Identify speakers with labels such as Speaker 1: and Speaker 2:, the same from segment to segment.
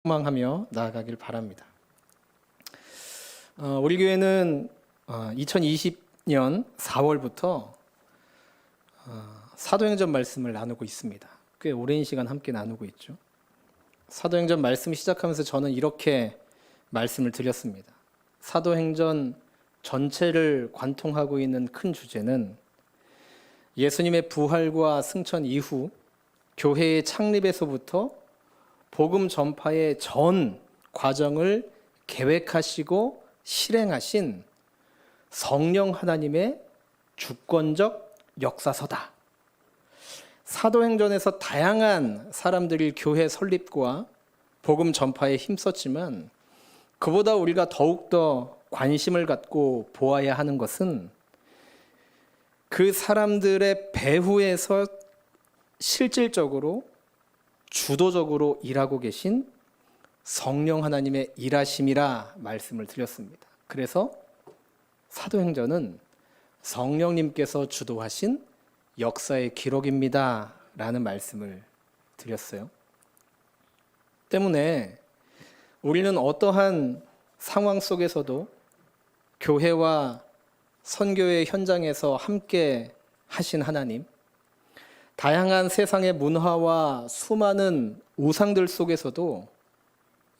Speaker 1: 소망하며 나아가길 바랍니다. 우리 교회는 2020년 4월부터 사도행전 말씀을 나누고 있습니다. 꽤 오랜 시간 함께 나누고 있죠. 사도행전 말씀 시작하면서 저는 이렇게 말씀을 드렸습니다. 사도행전 전체를 관통하고 있는 큰 주제는 예수님의 부활과 승천 이후 교회의 창립에서부터 복음 전파의 전 과정을 계획하시고 실행하신 성령 하나님의 주권적 역사서다. 사도행전에서 다양한 사람들이 교회 설립과 복음 전파에 힘썼지만 그보다 우리가 더욱더 관심을 갖고 보아야 하는 것은 그 사람들의 배후에서 실질적으로 주도적으로 일하고 계신 성령 하나님의 일하심이라 말씀을 드렸습니다. 그래서 사도행전은 성령님께서 주도하신 역사의 기록입니다 라는 말씀을 드렸어요. 때문에 우리는 어떠한 상황 속에서도 교회와 선교의 현장에서 함께 하신 하나님, 다양한 세상의 문화와 수많은 우상들 속에서도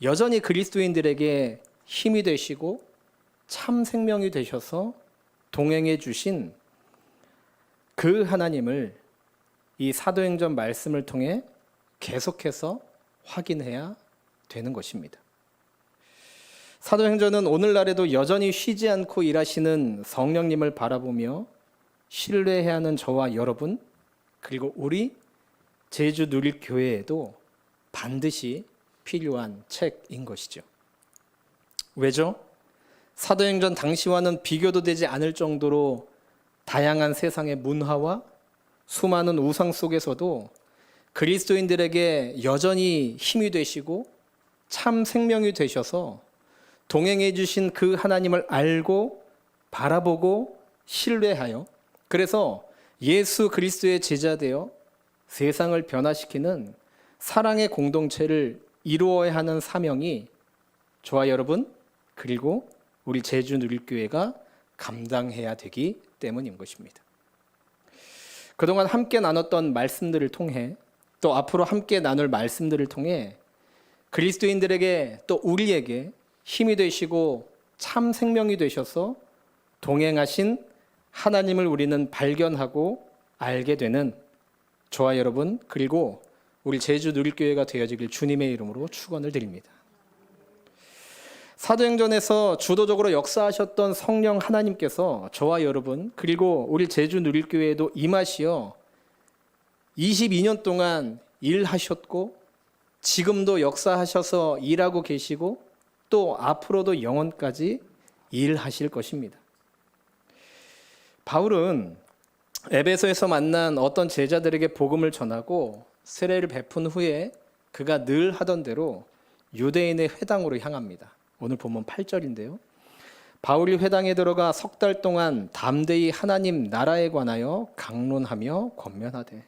Speaker 1: 여전히 그리스도인들에게 힘이 되시고 참 생명이 되셔서 동행해 주신 그 하나님을 이 사도행전 말씀을 통해 계속해서 확인해야 되는 것입니다. 사도행전은 오늘날에도 여전히 쉬지 않고 일하시는 성령님을 바라보며 신뢰해야 하는 저와 여러분, 그리고 우리 제주 누릴교회에도 반드시 필요한 책인 것이죠. 왜죠? 사도행전 당시와는 비교도 되지 않을 정도로 다양한 세상의 문화와 수많은 우상 속에서도 그리스도인들에게 여전히 힘이 되시고 참 생명이 되셔서 동행해 주신 그 하나님을 알고 바라보고 신뢰하여 그래서 예수 그리스도의 제자 되어 세상을 변화시키는 사랑의 공동체를 이루어야 하는 사명이 저와 여러분 그리고 우리 제주 누릴교회가 감당해야 되기 때문인 것입니다. 그동안 함께 나눴던 말씀들을 통해 또 앞으로 함께 나눌 말씀들을 통해 그리스도인들에게 또 우리에게 힘이 되시고 참 생명이 되셔서 동행하신 하나님을 우리는 발견하고 알게 되는 저와 여러분 그리고 우리 제주 누릴교회가 되어지길 주님의 이름으로 축원을 드립니다. 사도행전에서 주도적으로 역사하셨던 성령 하나님께서 저와 여러분 그리고 우리 제주 누릴교회에도 임하시어 22년 동안 일하셨고 지금도 역사하셔서 일하고 계시고 또 앞으로도 영원까지 일하실 것입니다. 바울은 에베소에서 만난 어떤 제자들에게 복음을 전하고 세례를 베푼 후에 그가 늘 하던 대로 유대인의 회당으로 향합니다. 오늘 본문 8절인데요. 바울이 회당에 들어가 석 달 동안 담대히 하나님 나라에 관하여 강론하며 권면하되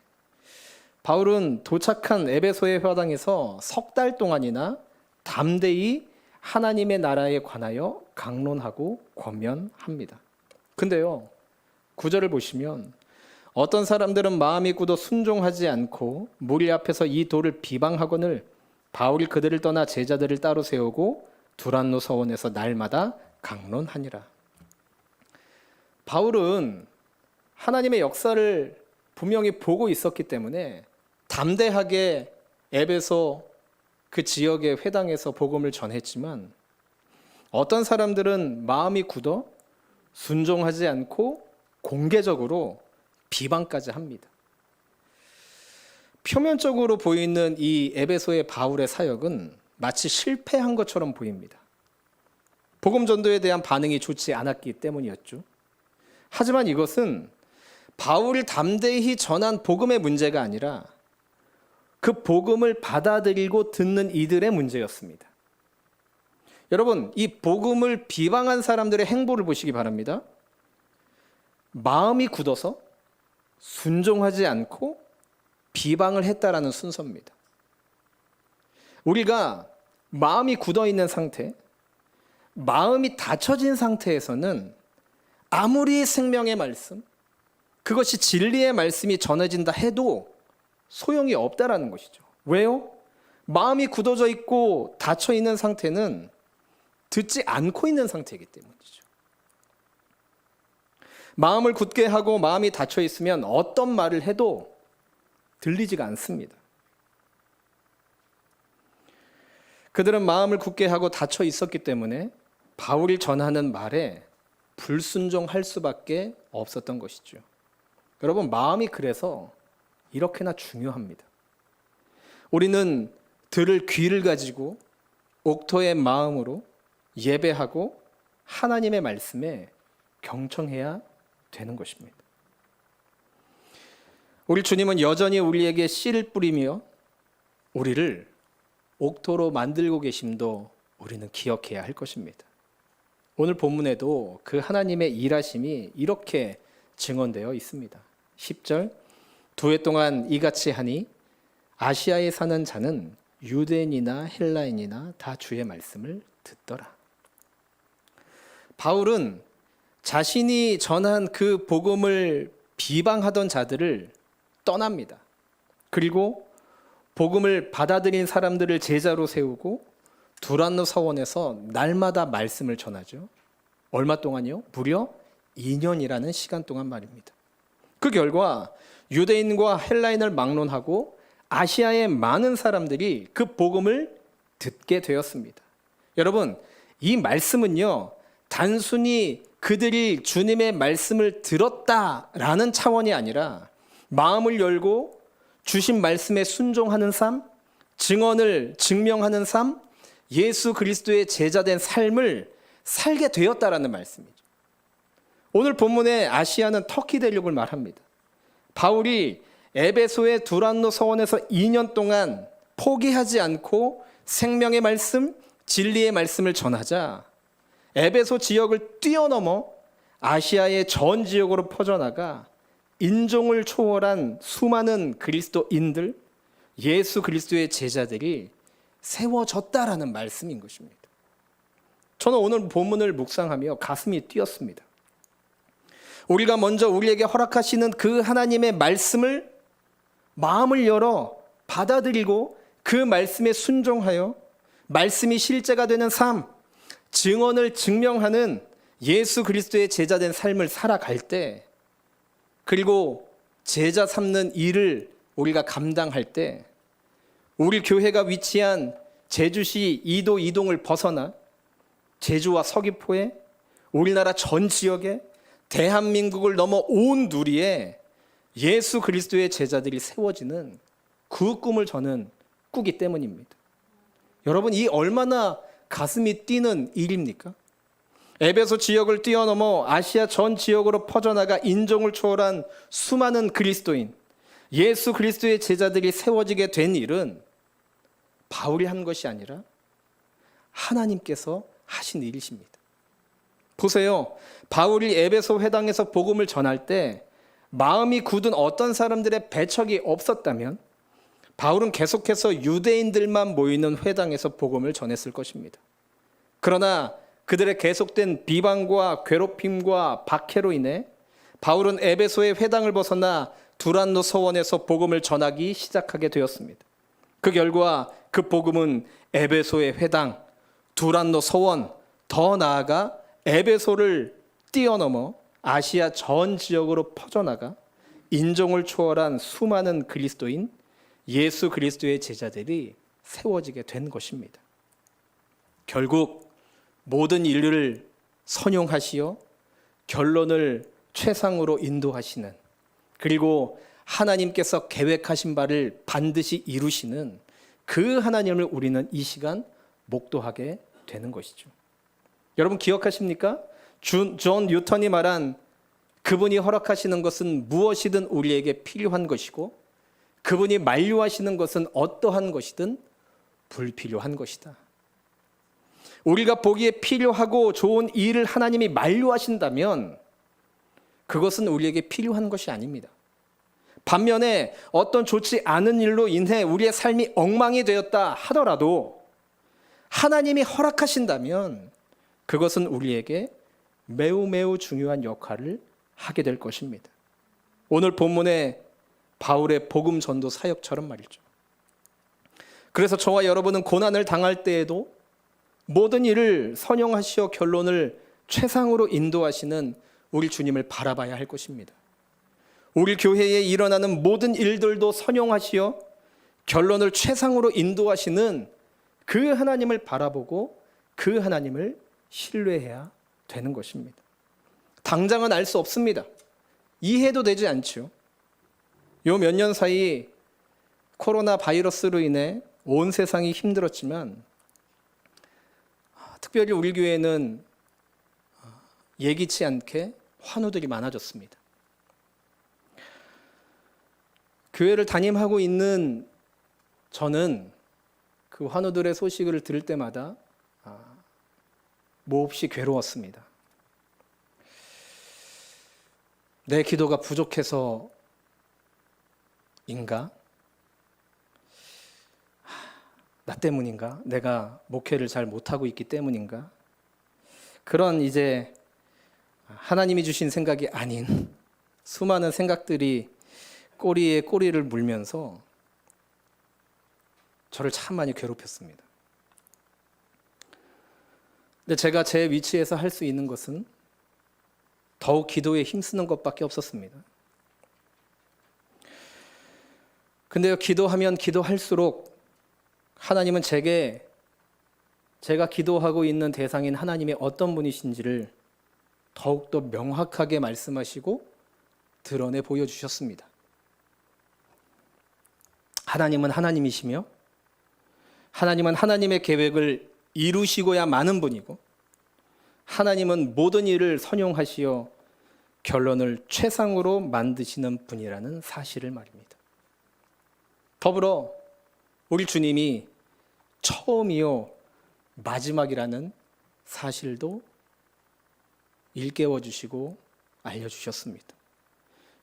Speaker 1: 바울은 도착한 에베소의 회당에서 석 달 동안이나 담대히 하나님의 나라에 관하여 강론하고 권면합니다. 근데요 9절을 보시면 어떤 사람들은 마음이 굳어 순종하지 않고 무리 앞에서 이 도를 비방하거늘 바울이 그들을 떠나 제자들을 따로 세우고 두란노 서원에서 날마다 강론하니라. 바울은 하나님의 역사를 분명히 보고 있었기 때문에 담대하게 에베소 그 지역의 회당에서 복음을 전했지만 어떤 사람들은 마음이 굳어 순종하지 않고 공개적으로 비방까지 합니다. 표면적으로 보이는 이 에베소의 바울의 사역은 마치 실패한 것처럼 보입니다. 복음 전도에 대한 반응이 좋지 않았기 때문이었죠. 하지만 이것은 바울이 담대히 전한 복음의 문제가 아니라 그 복음을 받아들이고 듣는 이들의 문제였습니다. 여러분, 이 복음을 비방한 사람들의 행보를 보시기 바랍니다. 마음이 굳어서 순종하지 않고 비방을 했다라는 순서입니다. 우리가 마음이 굳어 있는 상태, 마음이 닫혀진 상태에서는 아무리 생명의 말씀, 그것이 진리의 말씀이 전해진다 해도 소용이 없다라는 것이죠. 왜요? 마음이 굳어져 있고 닫혀 있는 상태는 듣지 않고 있는 상태이기 때문이죠. 마음을 굳게 하고 마음이 닫혀 있으면 어떤 말을 해도 들리지가 않습니다. 그들은 마음을 굳게 하고 닫혀 있었기 때문에 바울이 전하는 말에 불순종할 수밖에 없었던 것이죠. 여러분, 마음이 그래서 이렇게나 중요합니다. 우리는 들을 귀를 가지고 옥토의 마음으로 예배하고 하나님의 말씀에 경청해야 되는 것입니다. 우리 주님은 여전히 우리에게 씨를 뿌리며 우리를 옥토로 만들고 계심도 우리는 기억해야 할 것입니다. 오늘 본문에도 그 하나님의 일하심이 이렇게 증언되어 있습니다. 10절, 2해 동안 이같이 하니 아시아에 사는 자는 유대인이나 헬라인이나 다 주의 말씀을 듣더라. 바울은 자신이 전한 그 복음을 비방하던 자들을 떠납니다. 그리고 복음을 받아들인 사람들을 제자로 세우고 두란노 서원에서 날마다 말씀을 전하죠. 얼마 동안요? 무려 2년이라는 시간 동안 말입니다. 그 결과 유대인과 헬라인을 막론하고 아시아의 많은 사람들이 그 복음을 듣게 되었습니다. 여러분, 이 말씀은요, 단순히 그들이 주님의 말씀을 들었다라는 차원이 아니라 마음을 열고 주신 말씀에 순종하는 삶, 증언을 증명하는 삶, 예수 그리스도의 제자된 삶을 살게 되었다라는 말씀이죠. 오늘 본문에 아시아는 터키 대륙을 말합니다. 바울이 에베소의 두란노 서원에서 2년 동안 포기하지 않고 생명의 말씀, 진리의 말씀을 전하자 에베소 지역을 뛰어넘어 아시아의 전 지역으로 퍼져나가 인종을 초월한 수많은 그리스도인들, 예수 그리스도의 제자들이 세워졌다라는 말씀인 것입니다. 저는 오늘 본문을 묵상하며 가슴이 뛰었습니다. 우리가 먼저 우리에게 허락하시는 그 하나님의 말씀을 마음을 열어 받아들이고 그 말씀에 순종하여 말씀이 실제가 되는 삶, 증언을 증명하는 예수 그리스도의 제자된 삶을 살아갈 때, 그리고 제자 삼는 일을 우리가 감당할 때 우리 교회가 위치한 제주시 이도 이동을 벗어나 제주와 서귀포에 우리나라 전 지역에 대한민국을 넘어 온 누리에 예수 그리스도의 제자들이 세워지는 그 꿈을 저는 꾸기 때문입니다. 여러분, 이 얼마나 가슴이 뛰는 일입니까? 에베소 지역을 뛰어넘어 아시아 전 지역으로 퍼져나가 인종을 초월한 수많은 그리스도인, 예수 그리스도의 제자들이 세워지게 된 일은 바울이 한 것이 아니라 하나님께서 하신 일이십니다. 보세요. 바울이 에베소 회당에서 복음을 전할 때 마음이 굳은 어떤 사람들의 배척이 없었다면 바울은 계속해서 유대인들만 모이는 회당에서 복음을 전했을 것입니다. 그러나 그들의 계속된 비방과 괴롭힘과 박해로 인해 바울은 에베소의 회당을 벗어나 두란노 서원에서 복음을 전하기 시작하게 되었습니다. 그 결과 그 복음은 에베소의 회당, 두란노 서원, 더 나아가 에베소를 뛰어넘어 아시아 전 지역으로 퍼져나가 인종을 초월한 수많은 그리스도인, 예수 그리스도의 제자들이 세워지게 된 것입니다. 결국 모든 인류를 선용하시어 결론을 최상으로 인도하시는, 그리고 하나님께서 계획하신 바를 반드시 이루시는 그 하나님을 우리는 이 시간 목도하게 되는 것이죠. 여러분 기억하십니까? 존 뉴턴이 말한 그분이 허락하시는 것은 무엇이든 우리에게 필요한 것이고 그분이 만류하시는 것은 어떠한 것이든 불필요한 것이다. 우리가 보기에 필요하고 좋은 일을 하나님이 만류하신다면 그것은 우리에게 필요한 것이 아닙니다. 반면에 어떤 좋지 않은 일로 인해 우리의 삶이 엉망이 되었다 하더라도 하나님이 허락하신다면 그것은 우리에게 매우 매우 중요한 역할을 하게 될 것입니다. 오늘 본문의 바울의 복음 전도 사역처럼 말이죠. 그래서 저와 여러분은 고난을 당할 때에도 모든 일을 선용하시어 결론을 최상으로 인도하시는 우리 주님을 바라봐야 할 것입니다. 우리 교회에 일어나는 모든 일들도 선용하시어 결론을 최상으로 인도하시는 그 하나님을 바라보고 그 하나님을 신뢰해야 되는 것입니다. 당장은 알 수 없습니다. 이해도 되지 않죠. 요 몇 년 사이 코로나 바이러스로 인해 온 세상이 힘들었지만 특별히 우리 교회는 예기치 않게 환우들이 많아졌습니다. 교회를 담임하고 있는 저는 그 환우들의 소식을 들을 때마다 몹시 괴로웠습니다. 내 기도가 부족해서인가? 나 때문인가? 내가 목회를 잘 못하고 있기 때문인가? 그런 이제 하나님이 주신 생각이 아닌 수많은 생각들이 꼬리에 꼬리를 물면서 저를 참 많이 괴롭혔습니다. 근데 제가 제 위치에서 할 수 있는 것은 더욱 기도에 힘쓰는 것밖에 없었습니다. 근데요, 기도하면 기도할수록 하나님은 제가 기도하고 있는 대상인 하나님이 어떤 분이신지를 더욱더 명확하게 말씀하시고 드러내 보여주셨습니다. 하나님은 하나님이시며 하나님은 하나님의 계획을 이루시고야 마는 분이고 하나님은 모든 일을 선용하시어 결론을 최상으로 만드시는 분이라는 사실을 말입니다. 더불어 우리 주님이 처음이요 마지막이라는 사실도 일깨워 주시고 알려주셨습니다.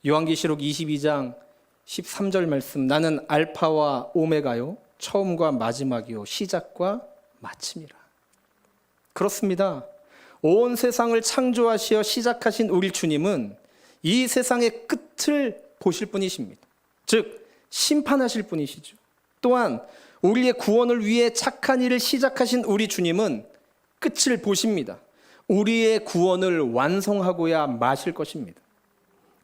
Speaker 1: 요한계시록 22장 13절 말씀, 나는 알파와 오메가요 처음과 마지막이요 시작과 마침이라. 그렇습니다. 온 세상을 창조하시어 시작하신 우리 주님은 이 세상의 끝을 보실 분이십니다. 즉 심판하실 분이시죠. 또한 우리의 구원을 위해 착한 일을 시작하신 우리 주님은 끝을 보십니다. 우리의 구원을 완성하고야 마실 것입니다.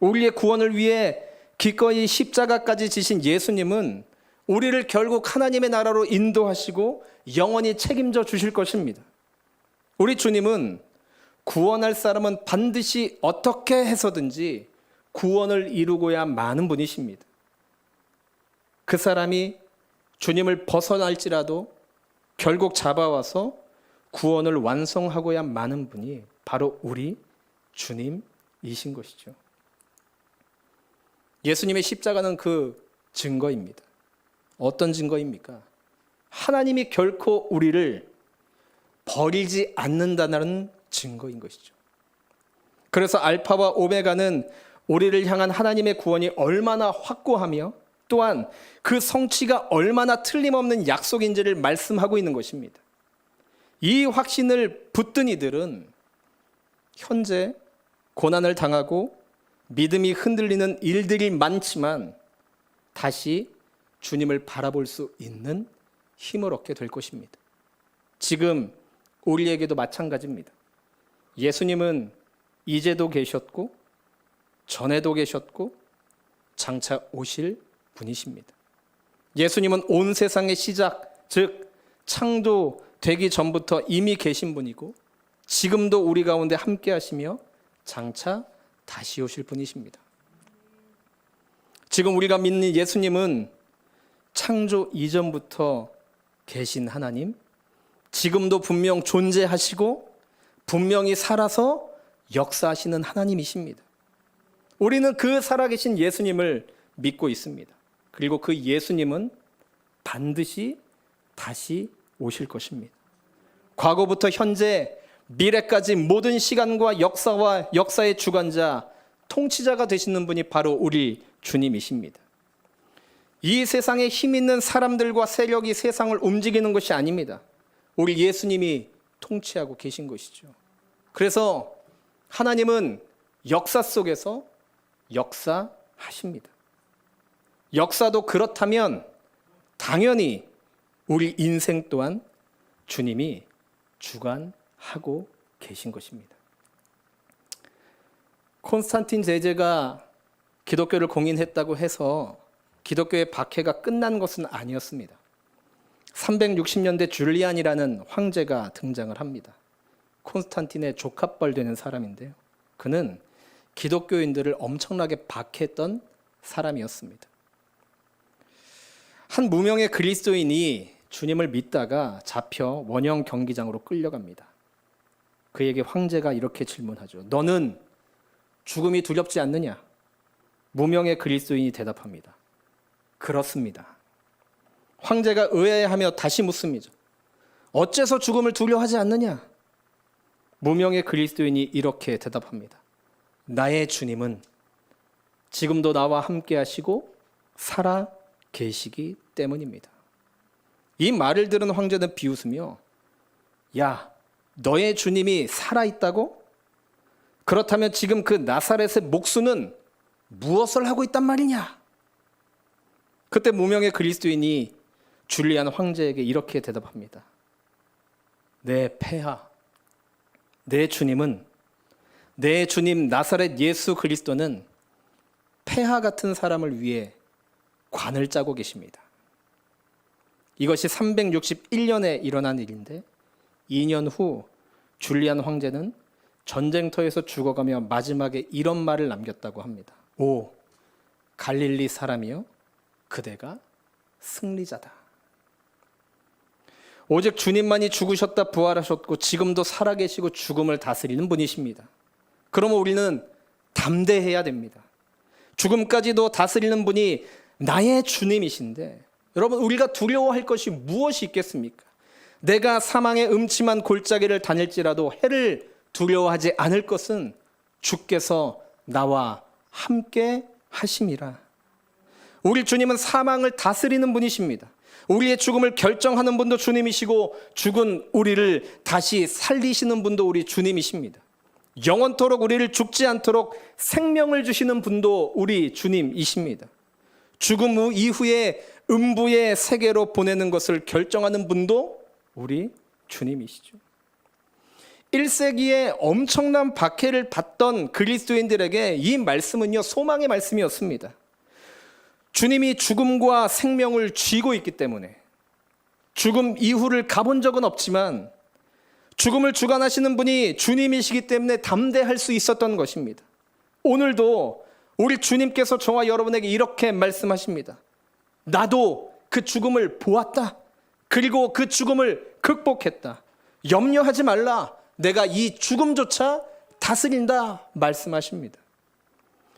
Speaker 1: 우리의 구원을 위해 기꺼이 십자가까지 지신 예수님은 우리를 결국 하나님의 나라로 인도하시고 영원히 책임져 주실 것입니다. 우리 주님은 구원할 사람은 반드시 어떻게 해서든지 구원을 이루고야 마는 분이십니다. 그 사람이 주님을 벗어날지라도 결국 잡아와서 구원을 완성하고야 마는 분이 바로 우리 주님이신 것이죠. 예수님의 십자가는 그 증거입니다. 어떤 증거입니까? 하나님이 결코 우리를 버리지 않는다는 증거인 것이죠. 그래서 알파와 오메가는 우리를 향한 하나님의 구원이 얼마나 확고하며 또한 그 성취가 얼마나 틀림없는 약속인지를 말씀하고 있는 것입니다. 이 확신을 붙든 이들은 현재 고난을 당하고 믿음이 흔들리는 일들이 많지만 다시 주님을 바라볼 수 있는 힘을 얻게 될 것입니다. 지금 우리에게도 마찬가지입니다. 예수님은 이제도 계셨고 전에도 계셨고 장차 오실 분이십니다. 예수님은 온 세상의 시작, 즉 창조되기 전부터 이미 계신 분이고 지금도 우리 가운데 함께 하시며 장차 다시 오실 분이십니다. 지금 우리가 믿는 예수님은 창조 이전부터 계신 하나님, 지금도 분명 존재하시고 분명히 살아서 역사하시는 하나님이십니다. 우리는 그 살아계신 예수님을 믿고 있습니다. 그리고 그 예수님은 반드시 다시 오실 것입니다. 과거부터 현재, 미래까지 모든 시간과 역사와 역사의 주관자, 통치자가 되시는 분이 바로 우리 주님이십니다. 이 세상에 힘 있는 사람들과 세력이 세상을 움직이는 것이 아닙니다. 우리 예수님이 통치하고 계신 것이죠. 그래서 하나님은 역사 속에서 역사하십니다. 역사도 그렇다면 당연히 우리 인생 또한 주님이 주관하고 계신 것입니다. 콘스탄틴 제제가 기독교를 공인했다고 해서 기독교의 박해가 끝난 것은 아니었습니다. 360년대 줄리안이라는 황제가 등장을 합니다. 콘스탄틴의 조카뻘 되는 사람인데요. 그는 기독교인들을 엄청나게 박해했던 사람이었습니다. 한 무명의 그리스도인이 주님을 믿다가 잡혀 원형 경기장으로 끌려갑니다. 그에게 황제가 이렇게 질문하죠. 너는 죽음이 두렵지 않느냐? 무명의 그리스도인이 대답합니다. 그렇습니다. 황제가 의아해하며 다시 묻습니다. 어째서 죽음을 두려워하지 않느냐? 무명의 그리스도인이 이렇게 대답합니다. 나의 주님은 지금도 나와 함께 하시고 살아 계시기 때문입니다. 이 말을 들은 황제는 비웃으며 야, 너의 주님이 살아있다고? 그렇다면 지금 그 나사렛의 목수는 무엇을 하고 있단 말이냐? 그때 무명의 그리스도인이 줄리안 황제에게 이렇게 대답합니다. 내 폐하, 내 주님은, 내 주님 나사렛 예수 그리스도는 폐하 같은 사람을 위해 관을 짜고 계십니다. 이것이 361년에 일어난 일인데 2년 후 줄리안 황제는 전쟁터에서 죽어가며 마지막에 이런 말을 남겼다고 합니다. 오, 갈릴리 사람이여, 그대가 승리자다. 오직 주님만이 죽으셨다 부활하셨고 지금도 살아계시고 죽음을 다스리는 분이십니다. 그러면 우리는 담대해야 됩니다. 죽음까지도 다스리는 분이 나의 주님이신데 여러분, 우리가 두려워할 것이 무엇이 있겠습니까? 내가 사망의 음침한 골짜기를 다닐지라도 해를 두려워하지 않을 것은 주께서 나와 함께 하심이라. 우리 주님은 사망을 다스리는 분이십니다. 우리의 죽음을 결정하는 분도 주님이시고 죽은 우리를 다시 살리시는 분도 우리 주님이십니다. 영원토록 우리를 죽지 않도록 생명을 주시는 분도 우리 주님이십니다. 죽음 후 이후에 음부의 세계로 보내는 것을 결정하는 분도 우리 주님이시죠. 1세기에 엄청난 박해를 받던 그리스도인들에게 이 말씀은요, 소망의 말씀이었습니다. 주님이 죽음과 생명을 쥐고 있기 때문에 죽음 이후를 가본 적은 없지만 죽음을 주관하시는 분이 주님이시기 때문에 담대할 수 있었던 것입니다. 오늘도 우리 주님께서 저와 여러분에게 이렇게 말씀하십니다. 나도 그 죽음을 보았다. 그리고 그 죽음을 극복했다. 염려하지 말라. 내가 이 죽음조차 다스린다 말씀하십니다.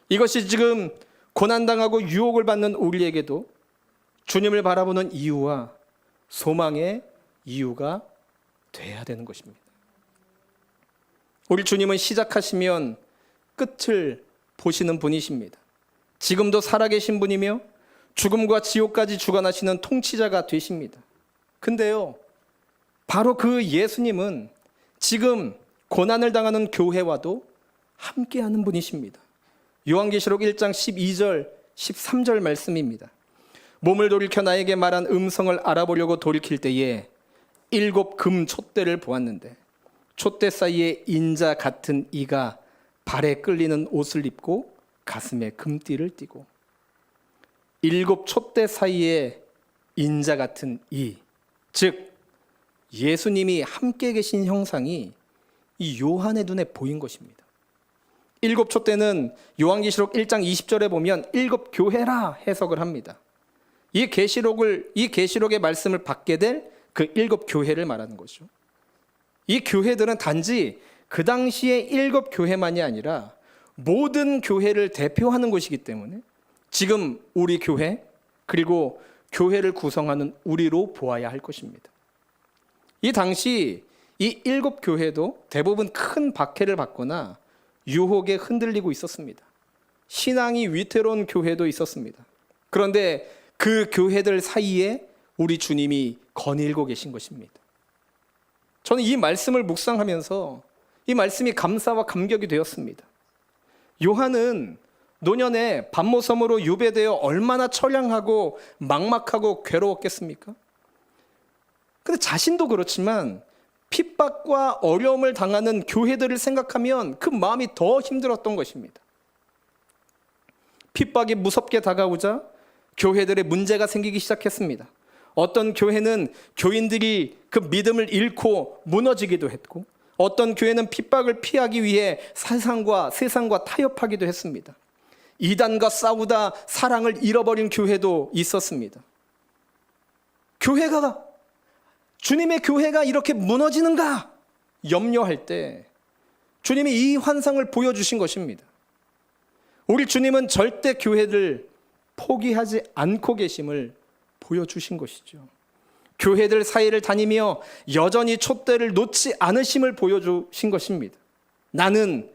Speaker 1: 이것이 지금 고난당하고 유혹을 받는 우리에게도 주님을 바라보는 이유와 소망의 이유가 돼야 되는 것입니다. 우리 주님은 시작하시면 끝을 보시는 분이십니다. 지금도 살아계신 분이며 죽음과 지옥까지 주관하시는 통치자가 되십니다. 근데요, 바로 그 예수님은 지금 고난을 당하는 교회와도 함께하는 분이십니다. 요한계시록 1장 12절 13절 말씀입니다. 몸을 돌이켜 나에게 말한 음성을 알아보려고 돌이킬 때에 7 금 촛대를 보았는데 촛대 사이에 인자 같은 이가 발에 끌리는 옷을 입고 가슴에 금띠를 띠고 7 촛대 사이에 인자 같은 이, 즉 예수님이 함께 계신 형상이 이 요한의 눈에 보인 것입니다. 7 촛대는 요한계시록 1장 20절에 보면 7 교회라 해석을 합니다. 이 계시록의 말씀을 받게 될 그 7 교회를 말하는 거죠. 이 교회들은 단지 그 당시의 7 교회만이 아니라 모든 교회를 대표하는 것이기 때문에 지금 우리 교회 그리고 교회를 구성하는 우리로 보아야 할 것입니다. 이 당시 이 7 교회도 대부분 큰 박해를 받거나 유혹에 흔들리고 있었습니다. 신앙이 위태로운 교회도 있었습니다. 그런데 그 교회들 사이에 우리 주님이 거닐고 계신 것입니다. 저는 이 말씀을 묵상하면서 이 말씀이 감사와 감격이 되었습니다. 요한은 노년에 반모섬으로 유배되어 얼마나 처량하고 막막하고 괴로웠겠습니까? 근데 자신도 그렇지만 핍박과 어려움을 당하는 교회들을 생각하면 그 마음이 더 힘들었던 것입니다. 핍박이 무섭게 다가오자 교회들의 문제가 생기기 시작했습니다. 어떤 교회는 교인들이 그 믿음을 잃고 무너지기도 했고, 어떤 교회는 핍박을 피하기 위해 세상과 타협하기도 했습니다. 이단과 싸우다 사랑을 잃어버린 교회도 있었습니다. 주님의 교회가 이렇게 무너지는가 염려할 때 주님이 이 환상을 보여주신 것입니다. 우리 주님은 절대 교회를 포기하지 않고 계심을 보여주신 것이죠. 교회들 사이를 다니며 여전히 촛대를 놓지 않으심을 보여주신 것입니다. 나는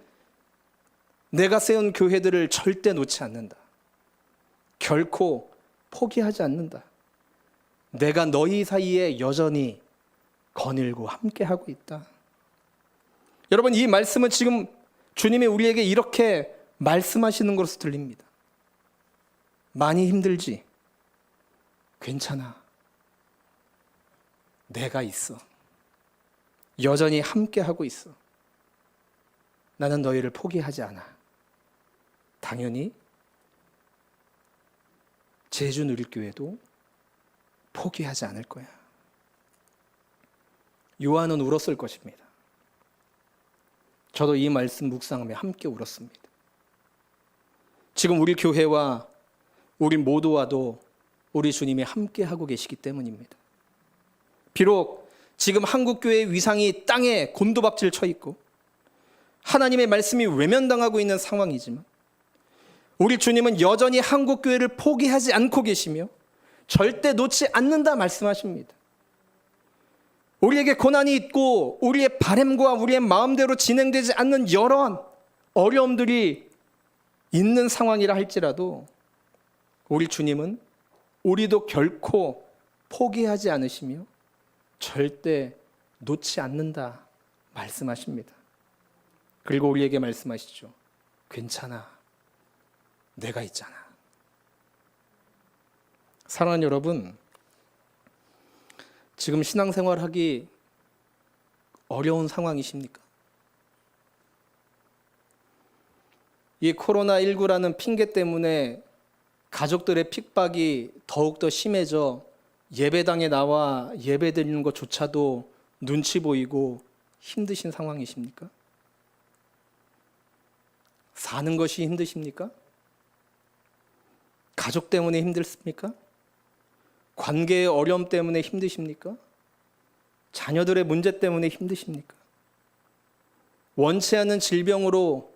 Speaker 1: 내가 세운 교회들을 절대 놓지 않는다. 결코 포기하지 않는다. 내가 너희 사이에 여전히 거닐고 함께하고 있다. 여러분, 이 말씀은 지금 주님이 우리에게 이렇게 말씀하시는 것으로 들립니다. 많이 힘들지? 괜찮아. 내가 있어. 여전히 함께하고 있어. 나는 너희를 포기하지 않아. 당연히 제주누릴교회도 포기하지 않을 거야. 요한은 울었을 것입니다. 저도 이 말씀 묵상하며 함께 울었습니다. 지금 우리 교회와 우리 모두와도 우리 주님이 함께하고 계시기 때문입니다. 비록 지금 한국교회의 위상이 땅에 곤두박질 쳐 있고 하나님의 말씀이 외면당하고 있는 상황이지만 우리 주님은 여전히 한국교회를 포기하지 않고 계시며 절대 놓지 않는다 말씀하십니다. 우리에게 고난이 있고 우리의 바램과 우리의 마음대로 진행되지 않는 여러 어려움들이 있는 상황이라 할지라도 우리 주님은 우리도 결코 포기하지 않으시며 절대 놓지 않는다 말씀하십니다. 그리고 우리에게 말씀하시죠. 괜찮아. 내가 있잖아. 사랑하는 여러분, 지금 신앙생활하기 어려운 상황이십니까? 이 코로나19라는 핑계 때문에 가족들의 핍박이 더욱더 심해져 예배당에 나와 예배 드리는 것조차도 눈치 보이고 힘드신 상황이십니까? 사는 것이 힘드십니까? 가족 때문에 힘들습니까? 관계의 어려움 때문에 힘드십니까? 자녀들의 문제 때문에 힘드십니까? 원치 않는 질병으로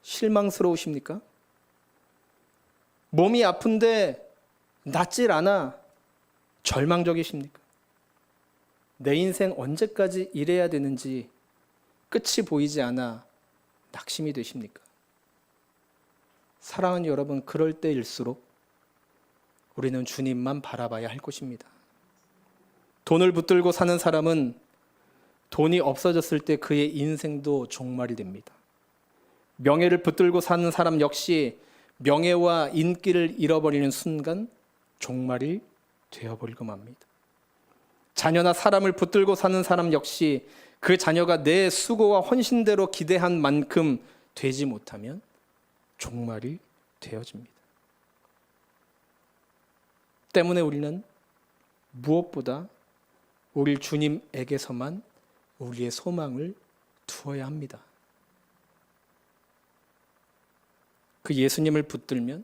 Speaker 1: 실망스러우십니까? 몸이 아픈데 낫질 않아 절망적이십니까? 내 인생 언제까지 이래야 되는지 끝이 보이지 않아 낙심이 되십니까? 사랑하는 여러분, 그럴 때일수록 우리는 주님만 바라봐야 할 것입니다. 돈을 붙들고 사는 사람은 돈이 없어졌을 때 그의 인생도 종말이 됩니다. 명예를 붙들고 사는 사람 역시 명예와 인기를 잃어버리는 순간 종말이 되어버리고 맙니다. 자녀나 사람을 붙들고 사는 사람 역시 그 자녀가 내 수고와 헌신대로 기대한 만큼 되지 못하면 종말이 되어집니다. 때문에 우리는 무엇보다 우리 주님에게서만 우리의 소망을 두어야 합니다. 그 예수님을 붙들면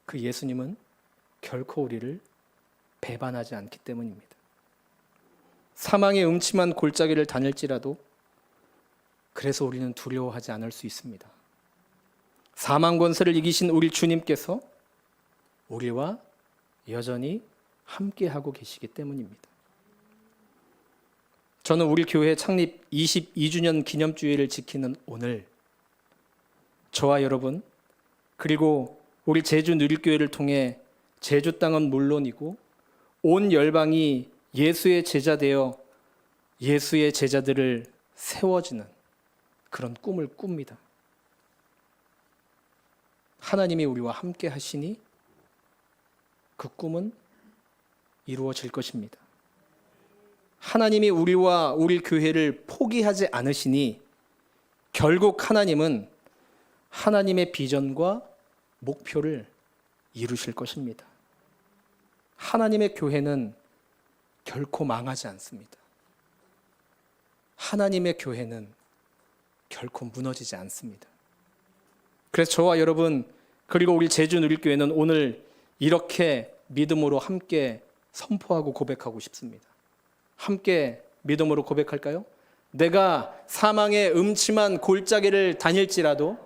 Speaker 1: 그 예수님은 결코 우리를 배반하지 않기 때문입니다. 사망의 음침한 골짜기를 다닐지라도 그래서 우리는 두려워하지 않을 수 있습니다. 사망 권세를 이기신 우리 주님께서 우리와 여전히 함께하고 계시기 때문입니다. 저는 우리 교회 창립 22주년 기념주일을 지키는 오늘 저와 여러분 그리고 우리 제주 누릴교회를 통해 제주 땅은 물론이고 온 열방이 예수의 제자 되어 예수의 제자들을 세워지는 그런 꿈을 꿉니다. 하나님이 우리와 함께 하시니 그 꿈은 이루어질 것입니다. 하나님이 우리와 우리 교회를 포기하지 않으시니 결국 하나님은 하나님의 비전과 목표를 이루실 것입니다. 하나님의 교회는 결코 망하지 않습니다. 하나님의 교회는 결코 무너지지 않습니다. 그래서 저와 여러분 그리고 우리 제주누릴교회는 오늘 이렇게 믿음으로 함께 선포하고 고백하고 싶습니다. 함께 믿음으로 고백할까요? 내가 사망의 음침한 골짜기를 다닐지라도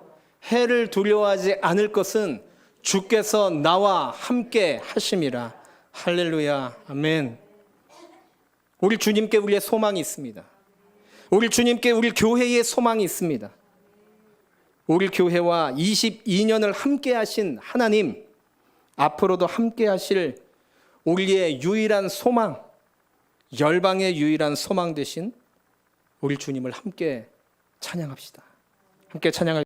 Speaker 1: 해를 두려워하지 않을 것은 주께서 나와 함께 하심이라. 할렐루야. 아멘. 우리 주님께 우리의 소망이 있습니다. 우리 주님께 우리 교회의 소망이 있습니다. 우리 교회와 22년을 함께 하신 하나님, 앞으로도 함께 하실 우리의 유일한 소망, 열방의 유일한 소망 되신 우리 주님을 함께 찬양합시다. 함께 찬양할